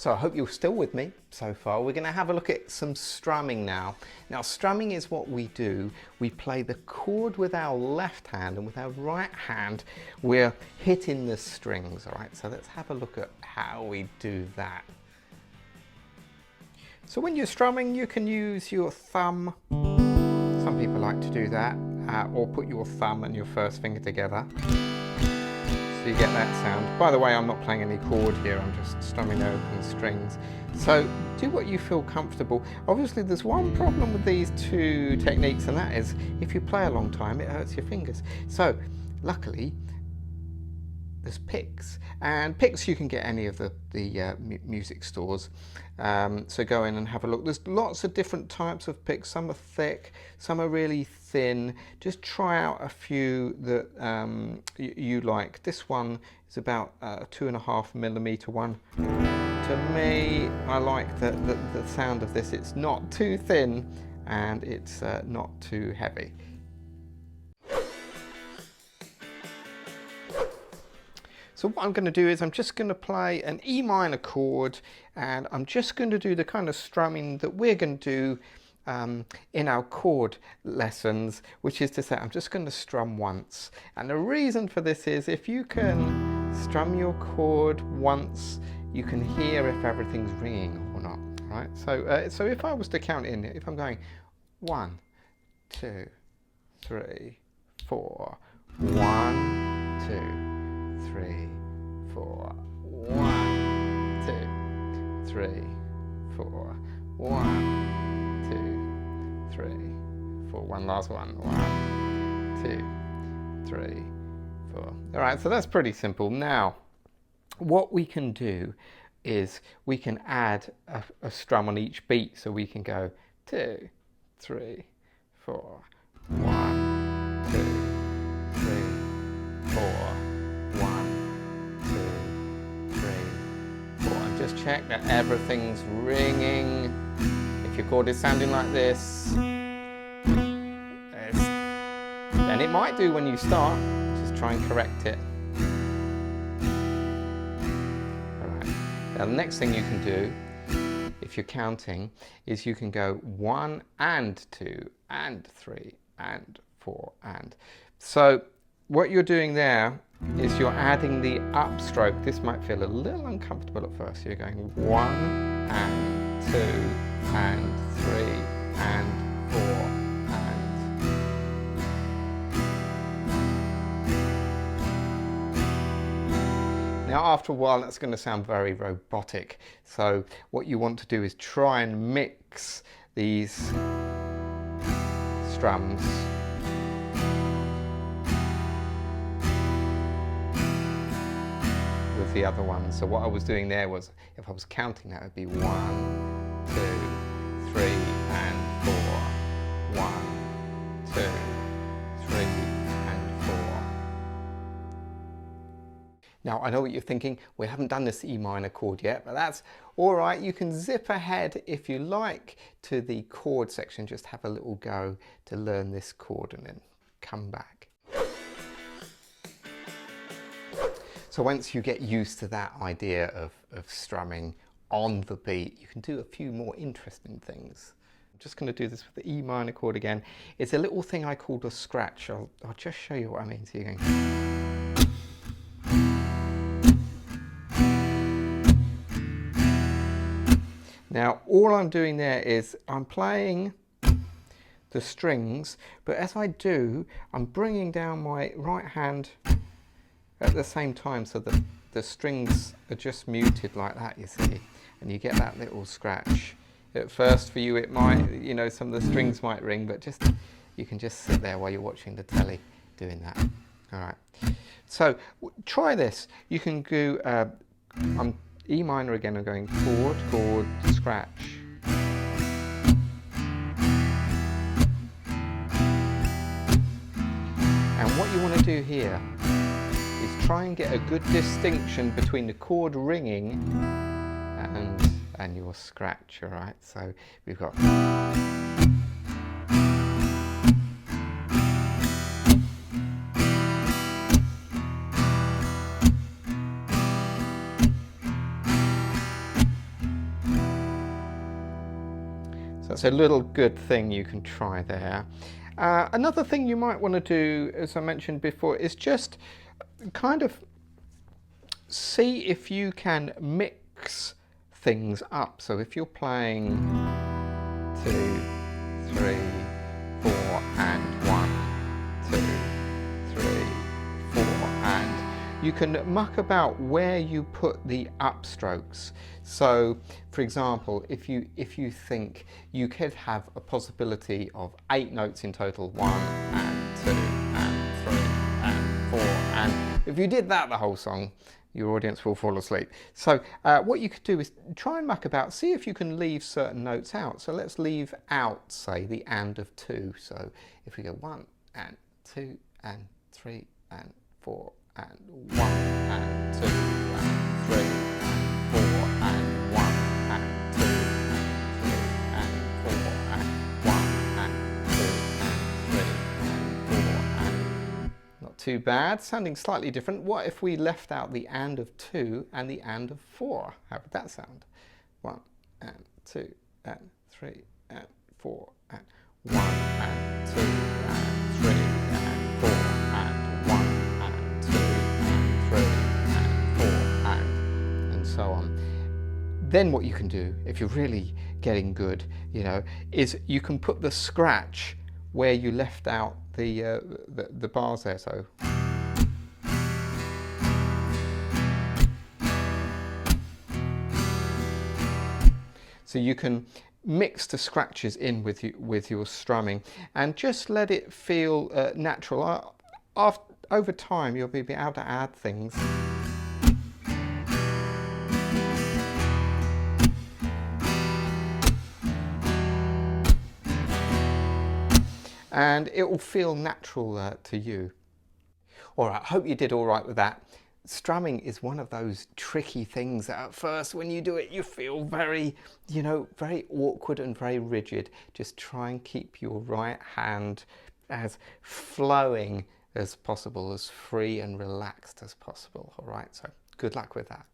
So I hope you're still with me so far. We're going to have a look at some strumming now. Now strumming is what we do. We play the chord with our left hand, and with our right hand we're hitting the strings. All right, so let's have a look at how we do that. So when you're strumming, you can use your thumb. Some people like to do that, or put your thumb and your first finger together. So you get that sound. By the way, I'm not playing any chord here, I'm just strumming over the strings. So do what you feel comfortable. Obviously there's one problem with these two techniques, and that is if you play a long time it hurts your fingers. So luckily there's picks, and picks you can get any of the music stores. So go in and have a look. There's lots of different types of picks. Some are thick, some are really thin. Just try out a few that you like. This one is about a 2.5mm one. To me, I like the sound of this. It's not too thin and it's not too heavy. So what I'm going to do is I'm just going to play an E minor chord, and I'm just going to do the kind of strumming that we're going to do in our chord lessons, which is to say I'm just going to strum once. And the reason for this is if you can strum your chord once, you can hear if everything's ringing or not, right? So if I was to count in, if I'm going 1, 2, 3, 4, 1, 2, 3, 4, 1, 2, 3, 4, 1, 2, 3, 4. One last one. 1, 2, 3, 4. All right, so that's pretty simple. Now, what we can do is we can add a strum on each beat, so we can go 2, 3, 4, 1, 2, 3, 4. 1, 2, 3, 4. And just check that everything's ringing. If your chord is sounding like this, then it might do when you start. Just try and correct it. Alright. Now the next thing you can do, if you're counting, is you can go 1 and 2 and 3 and 4 and. So what you're doing there is you're adding the upstroke. This might feel a little uncomfortable at first. So you're going 1 and 2 and 3 and 4 and. Now after a while that's going to sound very robotic. So what you want to do is try and mix these strums with the other one. So what I was doing there was, if I was counting, that would be 1, 2, 3 and 4. 1, 2, 3 and 4. Now I know what you're thinking, we haven't done this E minor chord yet, but that's alright. You can zip ahead if you like to the chord section, just have a little go to learn this chord and then come back. So once you get used to that idea of strumming on the beat, you can do a few more interesting things. I'm just going to do this with the E minor chord again. It's a little thing I called a scratch. I'll just show you what I mean. So you're going. Now all I'm doing there is I'm playing the strings, but as I do, I'm bringing down my right hand at the same time, so that the strings are just muted like that, you see, and you get that little scratch. At first for you it might, you know, some of the strings might ring, but just you can just sit there while you're watching the telly doing that. All right, so try this. You can do I'm E minor again, I'm going chord, chord, scratch. And what you want to do here is try and get a good distinction between the chord ringing and your scratch, all right? So we've got. That's a little good thing you can try there. Another thing you might want to do, as I mentioned before, is just kind of see if you can mix things up. So if you're playing 2, 3, 4 and 1, 2, 3, 4, and you can muck about where you put the upstrokes. So for example, if you think you could have a possibility of 8 notes in total, 1 and 2 and 3 and 4, and if you did that the whole song, your audience will fall asleep. So what you could do is try and muck about, see if you can leave certain notes out. So let's leave out, say, the and of 2. So if we go 1 and 2 and 3 and 4 and 1 and 2 and 3 and 4 and 1 and 2 and 3 and 4 and 1 and 2 and 3 and 4 and... Not too bad, sounding slightly different. What if we left out the and of 2 and the and of 4? How would that sound? 1 and 2 and 3 and 4 and 1 and 2 and 3 and 4 and 1 and 2 and 3 and 4 and so on. Then what you can do, if you're really getting good, you know, is you can put the scratch where you left out the bars there. So you can mix the scratches in with your strumming and just let it feel natural. Over time you'll be able to add things. And it will feel natural to you. All right, hope you did all right with that. Strumming is one of those tricky things that at first when you do it you feel very, you know, very awkward and very rigid. Just try and keep your right hand as flowing as possible, as free and relaxed as possible. All right, so good luck with that.